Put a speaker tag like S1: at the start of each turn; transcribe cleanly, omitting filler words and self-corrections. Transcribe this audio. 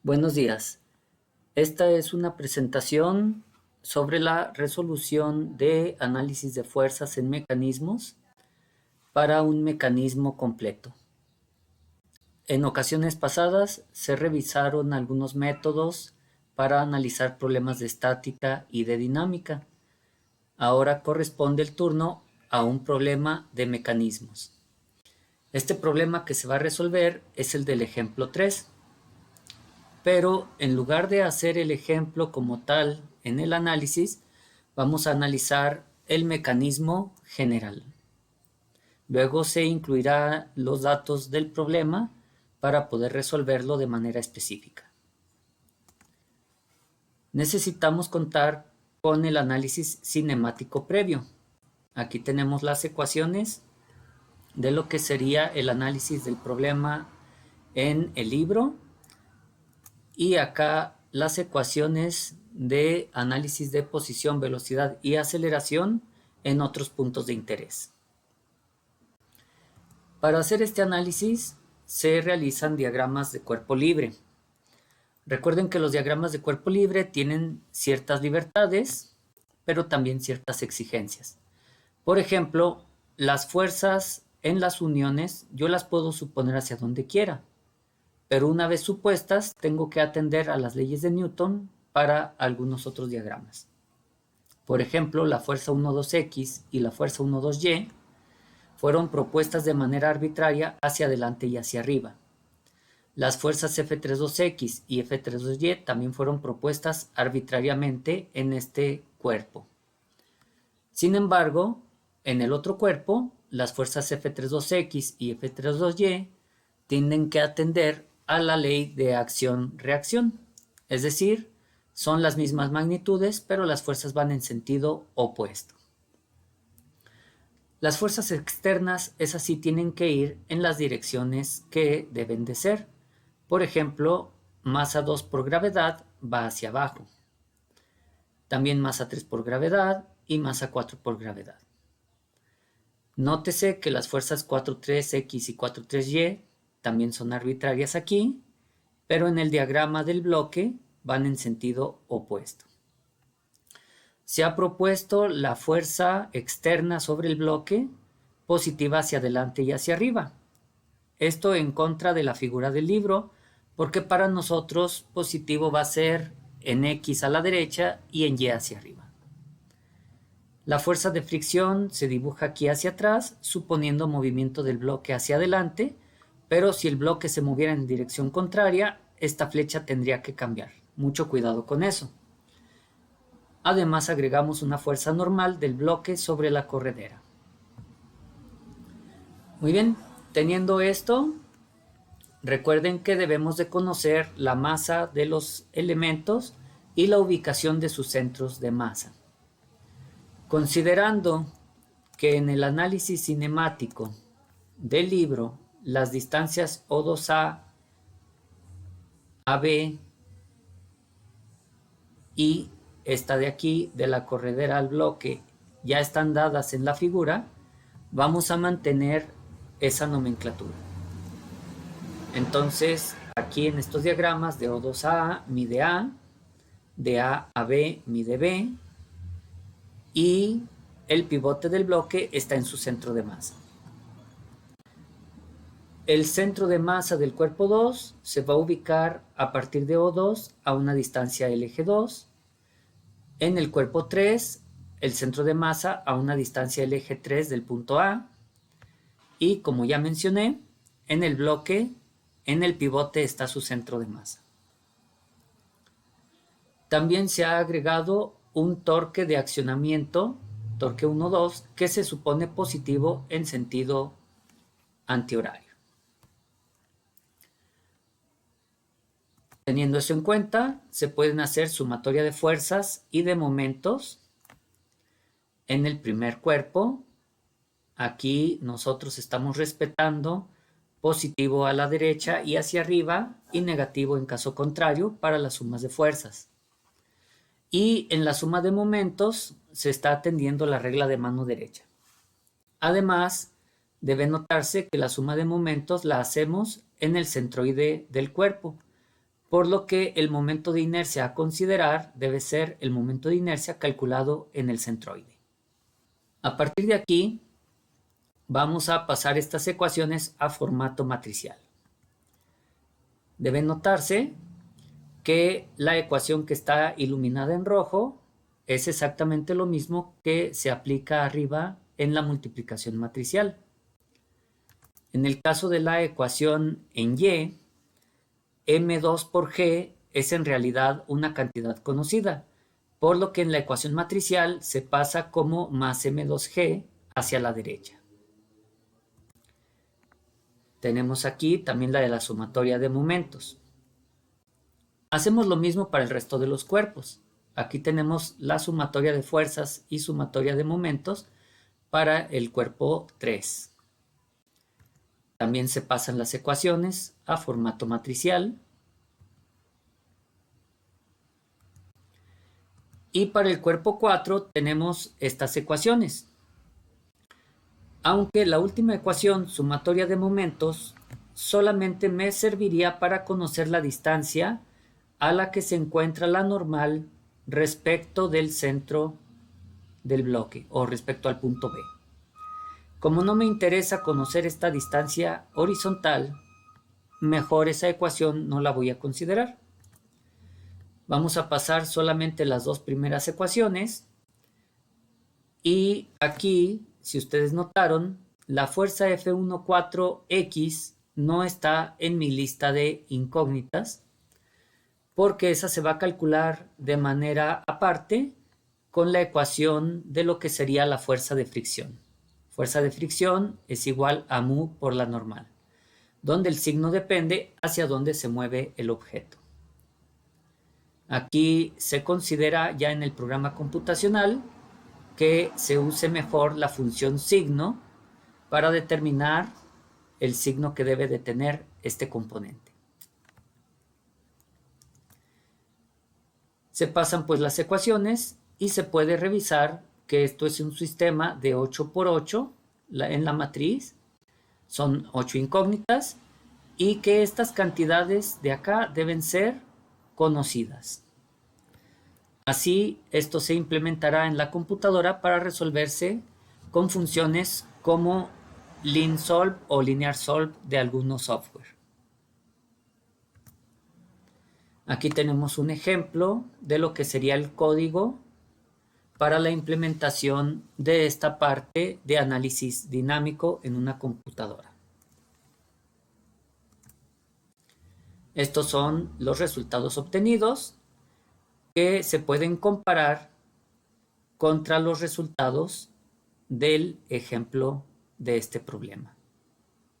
S1: Buenos días. Esta es una presentación sobre la resolución de análisis de fuerzas en mecanismos para un mecanismo completo. En ocasiones pasadas se revisaron algunos métodos para analizar problemas de estática y de dinámica. Ahora corresponde el turno a un problema de mecanismos. Este problema que se va a resolver es el del ejemplo 3. Pero en lugar de hacer el ejemplo como tal en el análisis, vamos a analizar el mecanismo general. Luego se incluirá los datos del problema para poder resolverlo de manera específica. Necesitamos contar con el análisis cinemático previo. Aquí tenemos las ecuaciones de lo que sería el análisis del problema en el libro. Y acá las ecuaciones de análisis de posición, velocidad y aceleración en otros puntos de interés. Para hacer este análisis se realizan diagramas de cuerpo libre. Recuerden que los diagramas de cuerpo libre tienen ciertas libertades, pero también ciertas exigencias. Por ejemplo, las fuerzas en las uniones yo las puedo suponer hacia donde quiera. Pero una vez supuestas, tengo que atender a las leyes de Newton para algunos otros diagramas. Por ejemplo, la fuerza 1,2x y la fuerza 1,2y fueron propuestas de manera arbitraria hacia adelante y hacia arriba. Las fuerzas F32x y F32y también fueron propuestas arbitrariamente en este cuerpo. Sin embargo, en el otro cuerpo, las fuerzas F32x y F32y tienen que atender a la ley de acción-reacción, es decir, son las mismas magnitudes, pero las fuerzas van en sentido opuesto. Las fuerzas externas, esas sí tienen que ir en las direcciones que deben de ser. Por ejemplo, masa 2 por gravedad va hacia abajo. También masa 3 por gravedad y masa 4 por gravedad. Nótese que las fuerzas 4,3x y 4,3y también son arbitrarias aquí, pero en el diagrama del bloque van en sentido opuesto. Se ha propuesto la fuerza externa sobre el bloque positiva hacia adelante y hacia arriba. Esto en contra de la figura del libro, porque para nosotros positivo va a ser en X a la derecha y en Y hacia arriba. La fuerza de fricción se dibuja aquí hacia atrás, suponiendo movimiento del bloque hacia adelante, pero si el bloque se moviera en dirección contraria, esta flecha tendría que cambiar. Mucho cuidado con eso. Además, agregamos una fuerza normal del bloque sobre la corredera. Muy bien, teniendo esto, recuerden que debemos de conocer la masa de los elementos y la ubicación de sus centros de masa. Considerando que en el análisis cinemático del libro las distancias O2A, AB y esta de aquí de la corredera al bloque ya están dadas en la figura, vamos a mantener esa nomenclatura. Entonces, aquí en estos diagramas de O2A mide A, de A a B mide B, y el pivote del bloque está en su centro de masa. El centro de masa del cuerpo 2 se va a ubicar a partir de O2 a una distancia del eje 2. En el cuerpo 3, el centro de masa a una distancia del eje 3 del punto A. Y como ya mencioné, en el bloque, en el pivote está su centro de masa. También se ha agregado un torque de accionamiento, torque 1,2, que se supone positivo en sentido antihorario. Teniendo eso en cuenta, se pueden hacer sumatoria de fuerzas y de momentos en el primer cuerpo. Aquí nosotros estamos respetando positivo a la derecha y hacia arriba y negativo en caso contrario para las sumas de fuerzas. Y en la suma de momentos se está atendiendo la regla de mano derecha. Además, debe notarse que la suma de momentos la hacemos en el centroide del cuerpo, por lo que el momento de inercia a considerar debe ser el momento de inercia calculado en el centroide. A partir de aquí, vamos a pasar estas ecuaciones a formato matricial. Debe notarse que la ecuación que está iluminada en rojo es exactamente lo mismo que se aplica arriba en la multiplicación matricial. En el caso de la ecuación en Y, M2 por G es en realidad una cantidad conocida, por lo que en la ecuación matricial se pasa como más M2G hacia la derecha. Tenemos aquí también la de la sumatoria de momentos. Hacemos lo mismo para el resto de los cuerpos. Aquí tenemos la sumatoria de fuerzas y sumatoria de momentos para el cuerpo 3. También se pasan las ecuaciones a formato matricial. Y para el cuerpo 4 tenemos estas ecuaciones. Aunque la última ecuación, sumatoria de momentos, solamente me serviría para conocer la distancia a la que se encuentra la normal respecto del centro del bloque o respecto al punto B. Como no me interesa conocer esta distancia horizontal, mejor esa ecuación no la voy a considerar. Vamos a pasar solamente las dos primeras ecuaciones y aquí, si ustedes notaron, la fuerza F14X no está en mi lista de incógnitas porque esa se va a calcular de manera aparte con la ecuación de lo que sería la fuerza de fricción. Fuerza de fricción es igual a mu por la normal, donde el signo depende hacia dónde se mueve el objeto. Aquí se considera ya en el programa computacional que se use mejor la función signo para determinar el signo que debe de tener este componente. Se pasan pues las ecuaciones y se puede revisar que esto es un sistema de 8 por 8 en la matriz. Son 8 incógnitas y que estas cantidades de acá deben ser conocidas. Así, esto se implementará en la computadora para resolverse con funciones como LinSolve o LinearSolve de algunos software. Aquí tenemos un ejemplo de lo que sería el código para la implementación de esta parte de análisis dinámico en una computadora. Estos son los resultados obtenidos que se pueden comparar contra los resultados del ejemplo de este problema.